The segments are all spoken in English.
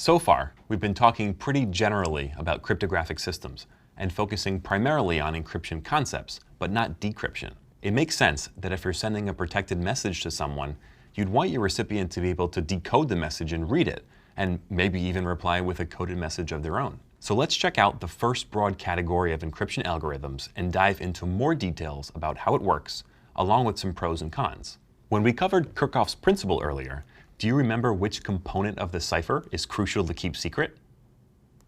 So far, we've been talking pretty generally about cryptographic systems and focusing primarily on encryption concepts, but not decryption. It makes sense that if you're sending a protected message to someone, you'd want your recipient to be able to decode the message and read it, and maybe even reply with a coded message of their own. So let's check out the first broad category of encryption algorithms and dive into more details about how it works, along with some pros and cons. When we covered Kirchhoff's principle earlier, do you remember which component of the cipher is crucial to keep secret?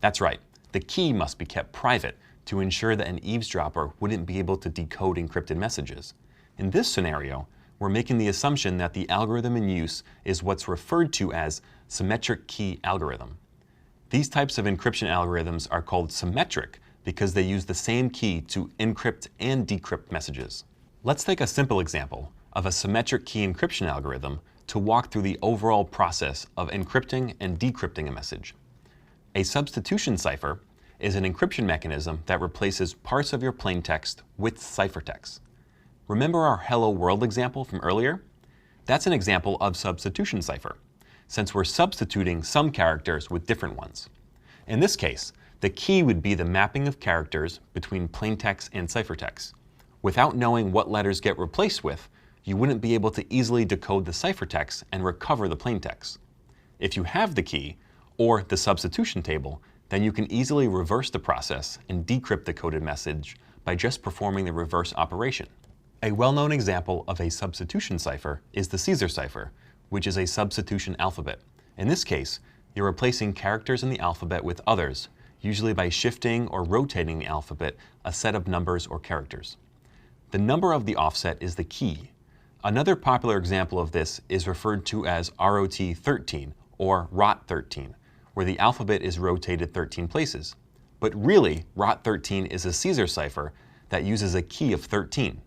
That's right, the key must be kept private to ensure that an eavesdropper wouldn't be able to decode encrypted messages. In this scenario, we're making the assumption that the algorithm in use is what's referred to as symmetric key algorithm. These types of encryption algorithms are called symmetric because they use the same key to encrypt and decrypt messages. Let's take a simple example of a symmetric key encryption algorithm to walk through the overall process of encrypting and decrypting a message. A substitution cipher is an encryption mechanism that replaces parts of your plaintext with ciphertext. Remember our Hello World example from earlier? That's an example of substitution cipher, since we're substituting some characters with different ones. In this case, the key would be the mapping of characters between plaintext and ciphertext. Without knowing what letters get replaced with, you wouldn't be able to easily decode the ciphertext and recover the plaintext. If you have the key, or the substitution table, then you can easily reverse the process and decrypt the coded message by just performing the reverse operation. A well-known example of a substitution cipher is the Caesar cipher, which is a substitution alphabet. In this case, you're replacing characters in the alphabet with others, usually by shifting or rotating the alphabet a set of numbers or characters. The number of the offset is the key. Another popular example of this is referred to as ROT13 or ROT13, where the alphabet is rotated 13 places. But really, ROT13 is a Caesar cipher that uses a key of 13.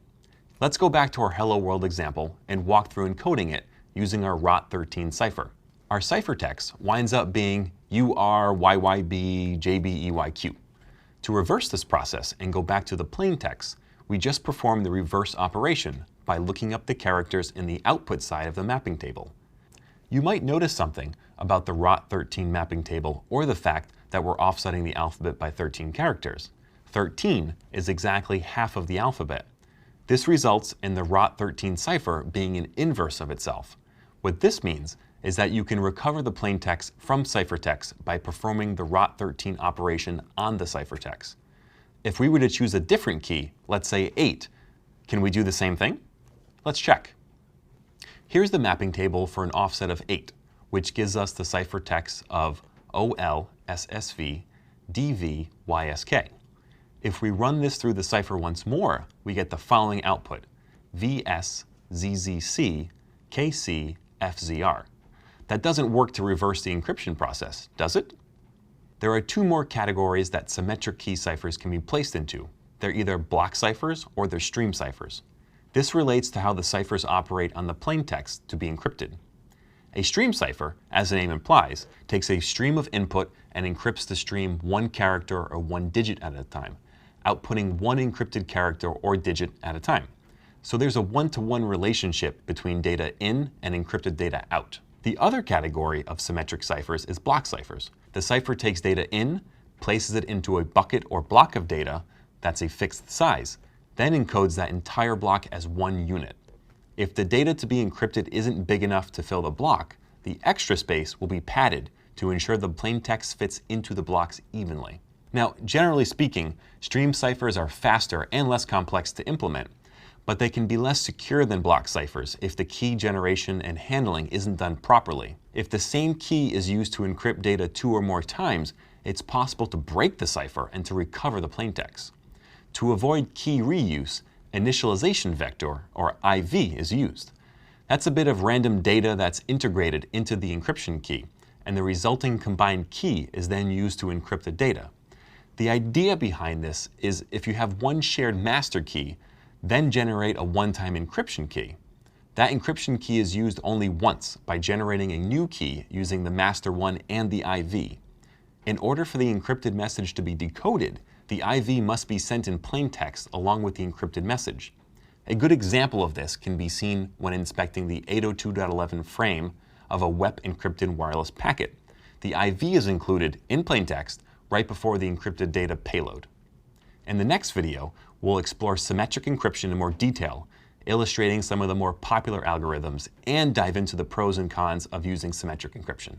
Let's go back to our Hello World example and walk through encoding it using our ROT13 cipher. Our ciphertext winds up being URYYB JBEYQ. To reverse this process and go back to the plaintext, we just perform the reverse operation by looking up the characters in the output side of the mapping table. You might notice something about the ROT13 mapping table or the fact that we're offsetting the alphabet by 13 characters. 13 is exactly half of the alphabet. This results in the ROT13 cipher being an inverse of itself. What this means is that you can recover the plaintext from ciphertext by performing the ROT13 operation on the ciphertext. If we were to choose a different key, let's say 8, can we do the same thing? Let's check. Here's the mapping table for an offset of 8, which gives us the ciphertext of OLSSV DVYSK. If we run this through the cipher once more, we get the following output: VSZZC KCFZR. That doesn't work to reverse the encryption process, does it? There are two more categories that symmetric key ciphers can be placed into. They're either block ciphers or they're stream ciphers. This relates to how the ciphers operate on the plaintext to be encrypted. A stream cipher, as the name implies, takes a stream of input and encrypts the stream one character or one digit at a time, outputting one encrypted character or digit at a time. So there's a one-to-one relationship between data in and encrypted data out. The other category of symmetric ciphers is block ciphers. The cipher takes data in, places it into a bucket or block of data that's a fixed size, then encodes that entire block as one unit. If the data to be encrypted isn't big enough to fill the block, the extra space will be padded to ensure the plaintext fits into the blocks evenly. Now, generally speaking, stream ciphers are faster and less complex to implement, but they can be less secure than block ciphers if the key generation and handling isn't done properly. If the same key is used to encrypt data 2 or more times, it's possible to break the cipher and to recover the plaintext. To avoid key reuse, initialization vector, or IV, is used. That's a bit of random data that's integrated into the encryption key, and the resulting combined key is then used to encrypt the data. The idea behind this is if you have one shared master key, then generate a one-time encryption key. That encryption key is used only once by generating a new key using the master one and the IV. In order for the encrypted message to be decoded, the IV must be sent in plain text along with the encrypted message. A good example of this can be seen when inspecting the 802.11 frame of a WEP encrypted wireless packet. the IV is included in plaintext right before the encrypted data payload. In the next video, we'll explore symmetric encryption in more detail, illustrating some of the more popular algorithms and dive into the pros and cons of using symmetric encryption.